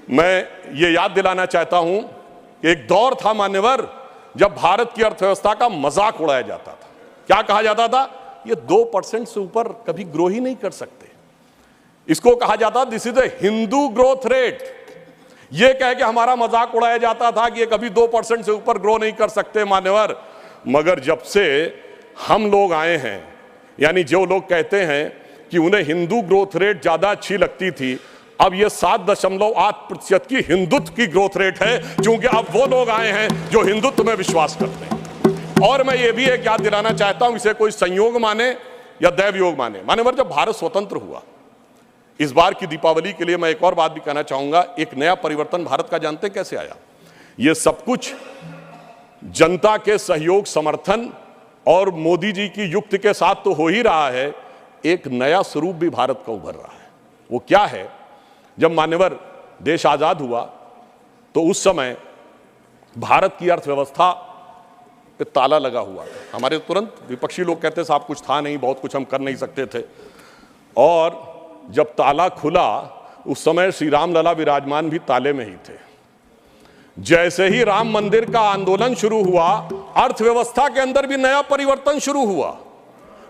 मैं ये याद दिलाना चाहता हूं कि एक दौर था मान्यवर जब भारत की अर्थव्यवस्था का मजाक उड़ाया जाता था। क्या कहा जाता था? ये 2% से ऊपर कभी ग्रो ही नहीं कर सकते। इसको कहा जाता this is a Hindu growth rate. ये कह के हमारा मजाक उड़ाया जाता था कि ये कभी 2% से ऊपर ग्रो नहीं कर सकते मान्यवर। मगर जब से हम लोग आए हैं, यानी जो लोग कहते हैं कि उन्हें हिंदू ग्रोथ रेट ज्यादा अच्छी लगती थी, अब ये 7.8% की हिंदुत्व की ग्रोथ रेट है, क्योंकि अब वो लोग आए हैं जो हिंदुत्व में विश्वास करते हैं। और मैं ये भी एक याद दिलाना चाहता हूं, इसे कोई संयोग माने या दैवयोग माने, मान्यवर जब भारत स्वतंत्र हुआ, इस बार की दीपावली के लिए मैं एक और बात भी कहना चाहूंगा। एक नया परिवर्तन भारत का जानते कैसे आया? ये सब कुछ जनता के सहयोग, समर्थन और मोदी जी की युक्ति के साथ तो हो ही रहा है। एक नया स्वरूप भी भारत का उभर रहा है। वो क्या है? जब मान्यवर देश आजाद हुआ तो उस समय भारत की अर्थव्यवस्था पे ताला लगा हुआ था। हमारे तुरंत विपक्षी लोग कहते साहब कुछ था नहीं, बहुत कुछ हम कर नहीं सकते थे। और जब ताला खुला उस समय श्री राम लला विराजमान भी ताले में ही थे। जैसे ही राम मंदिर का आंदोलन शुरू हुआ, अर्थव्यवस्था के अंदर भी नया परिवर्तन शुरू हुआ।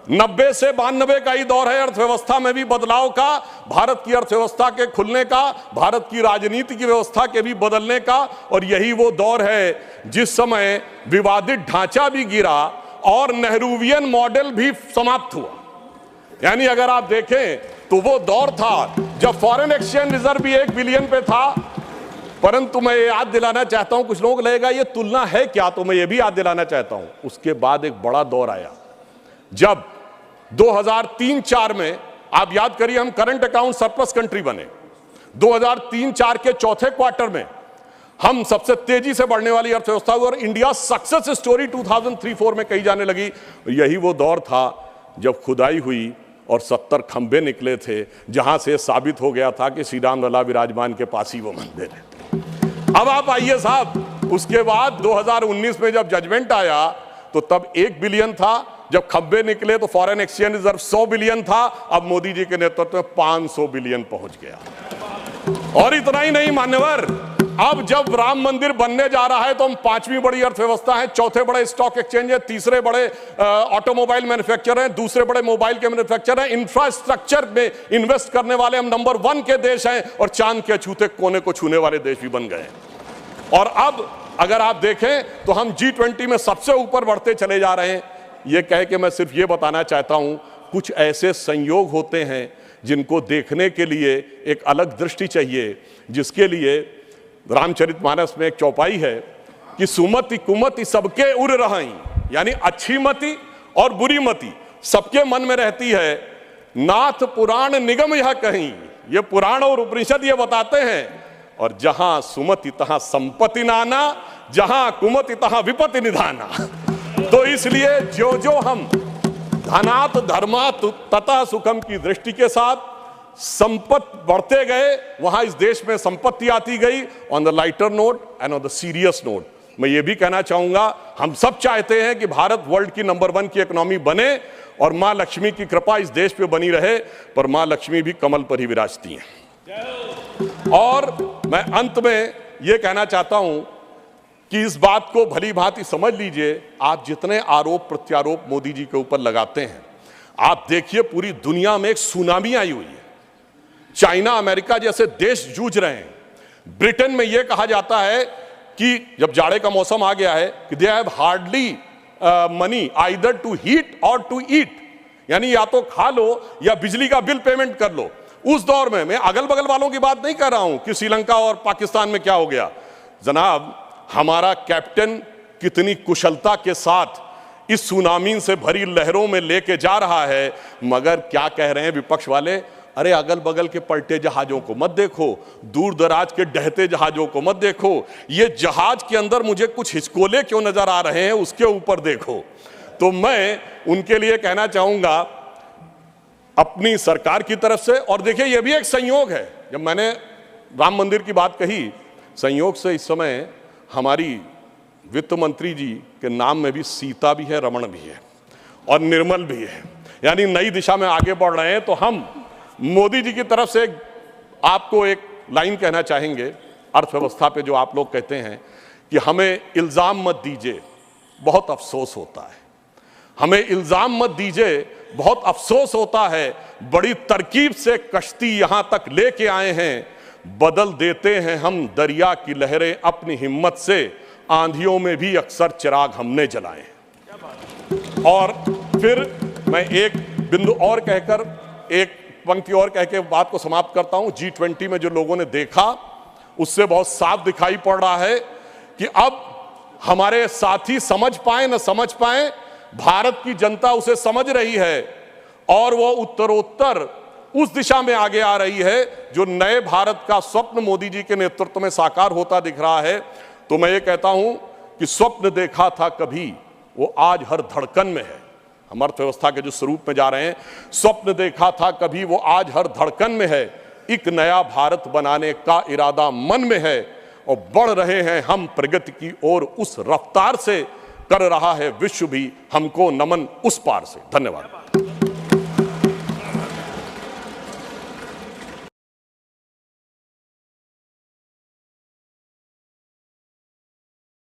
90 से 92 का ही दौर है अर्थव्यवस्था में भी बदलाव का, भारत की अर्थव्यवस्था के खुलने का, भारत की राजनीति की व्यवस्था के भी बदलने का। और यही वो दौर है जिस समय विवादित ढांचा भी गिरा और नेहरूवियन मॉडल भी समाप्त हुआ। यानी अगर आप देखें तो वो दौर था जब फॉरेन एक्सचेंज रिजर्व भी 1 बिलियन पे था। परंतु मैं ये याद दिलाना चाहता हूं, कुछ लोग लगेगा ये तुलना है क्या, तो मैं ये भी याद दिलाना चाहता हूं, उसके बाद एक बड़ा दौर आया जब 2003-4 में, आप याद करिए, हम करंट अकाउंट सरप्लस कंट्री बने। 2003-4 के चौथे क्वार्टर में हम सबसे तेजी से बढ़ने वाली अर्थव्यवस्था हुई और इंडिया सक्सेस स्टोरी 2003-4 में कही जाने लगी। यही वो दौर था जब खुदाई हुई और 70 खंबे निकले थे, जहां से साबित हो गया था कि श्री राम लला विराजमान के पास ही वो मंदिर है। अब आप आइए साहब, उसके बाद 2019 में जब जजमेंट आया तो तब 1 बिलियन था, जब खंबे निकले तो फॉरेन एक्सचेंज रिजर्व 100 बिलियन था, अब मोदी जी के नेतृत्व में 500 बिलियन पहुंच गया। और इतना ही नहीं मान्यवर, अब जब राम मंदिर बनने जा रहा है तो हम 5वीं बड़ी अर्थव्यवस्था है, चौथे बड़े स्टॉक एक्सचेंज है, तीसरे बड़े ऑटोमोबाइल मैन्युफैक्चरर हैं, दूसरे बड़े मोबाइल के मैन्युफैक्चरर हैं, इंफ्रास्ट्रक्चर में इन्वेस्ट करने वाले हम नंबर 1 के देश हैं और चांद के छूते कोने को छूने वाले देश भी बन गए हैं। और अब अगर आप देखें तो हम G20 में सबसे ऊपर बढ़ते चले जा रहे हैं। ये कह के मैं सिर्फ ये बताना चाहता हूं, कुछ ऐसे संयोग होते हैं जिनको देखने के लिए एक अलग दृष्टि चाहिए, जिसके लिए रामचरितमानस में एक चौपाई है कि सुमति कुमति सबके उर रही, यानी अच्छी मति और बुरी मति सबके मन में रहती है। नाथ पुराण निगम यह कहीं, ये पुराण और उपनिषद ये बताते हैं। और जहां सुमति तहां संपत्ति नाना, जहां कुमति तहां विपत्ति निधाना। तो इसलिए जो जो हम धनात धर्मात तथा सुखम की दृष्टि के साथ संपत्ति बढ़ते गए, वहां इस देश में संपत्ति आती गई। On the lighter note and on the serious note मैं ये भी कहना चाहूंगा, हम सब चाहते हैं कि भारत वर्ल्ड की नंबर 1 की इकोनॉमी बने और मां लक्ष्मी की कृपा इस देश पे बनी रहे, पर मां लक्ष्मी भी कमल पर ही विराजती हैं। और मैं अंत में ये कहना चाहता हूं कि इस बात को भली भांति समझ लीजिए, आप जितने आरोप प्रत्यारोप मोदी जी के ऊपर लगाते हैं, आप देखिए पूरी दुनिया में एक सुनामी आई हुई है। चाइना, अमेरिका जैसे देश जूझ रहे हैं। ब्रिटेन में यह कहा जाता है कि जब जाड़े का मौसम आ गया है कि they have hardly money either to heat और टू ईट, यानी या तो खा लो या बिजली का बिल पेमेंट कर लो। उस दौर में, मैं अगल बगल वालों की बात नहीं कर रहा हूं कि श्रीलंका और पाकिस्तान में क्या हो गया। जनाब, हमारा कैप्टन कितनी कुशलता के साथ इस सुनामी से भरी लहरों में लेके जा रहा है। मगर क्या कह रहे हैं विपक्ष वाले? अरे अगल बगल के पलटे जहाजों को मत देखो, दूर दराज के डहते जहाजों को मत देखो, ये जहाज के अंदर मुझे कुछ हिचकोले क्यों नजर आ रहे हैं उसके ऊपर देखो। तो मैं उनके लिए कहना चाहूंगा अपनी सरकार की तरफ से, और देखिए ये भी एक संयोग है, जब मैंने राम मंदिर की बात कही, संयोग से इस समय हमारी वित्त मंत्री जी के नाम में भी सीता भी है, रमण भी है और निर्मल भी है, यानी नई दिशा में आगे बढ़ रहे हैं। तो हम मोदी जी की तरफ से आपको एक लाइन कहना चाहेंगे अर्थव्यवस्था पे जो आप लोग कहते हैं कि हमें इल्ज़ाम मत दीजिए, बहुत अफसोस होता है। हमें इल्ज़ाम मत दीजिए, बहुत अफसोस होता है। बड़ी तरकीब से कश्ती यहां तक लेके आए हैं, बदल देते हैं हम दरिया की लहरें अपनी हिम्मत से, आंधियों में भी अक्सर चिराग हमने जलाए हैं। और फिर मैं एक बिंदु और कहकर, एक पंक्ति और कह के बात को समाप्त करता हूं। G20 में जो लोगों ने देखा उससे बहुत साफ दिखाई पड़ रहा है कि अब हमारे साथी समझ पाए न समझ पाए, भारत की जनता उसे समझ रही है और वो उत्तरोत्तर उस दिशा में आगे आ रही है जो नए भारत का स्वप्न मोदी जी के नेतृत्व में साकार होता दिख रहा है। तो मैं ये कहता हूं कि स्वप्न देखा था कभी, वो आज हर धड़कन में है। हम अर्थव्यवस्था के जो स्वरूप में जा रहे हैं, स्वप्न देखा था कभी, वो आज हर धड़कन में है। एक नया भारत बनाने का इरादा मन में है और बढ़ रहे हैं हम प्रगति की ओर, उस रफ्तार से कर रहा है विश्व भी हमको नमन उस पार से। धन्यवाद।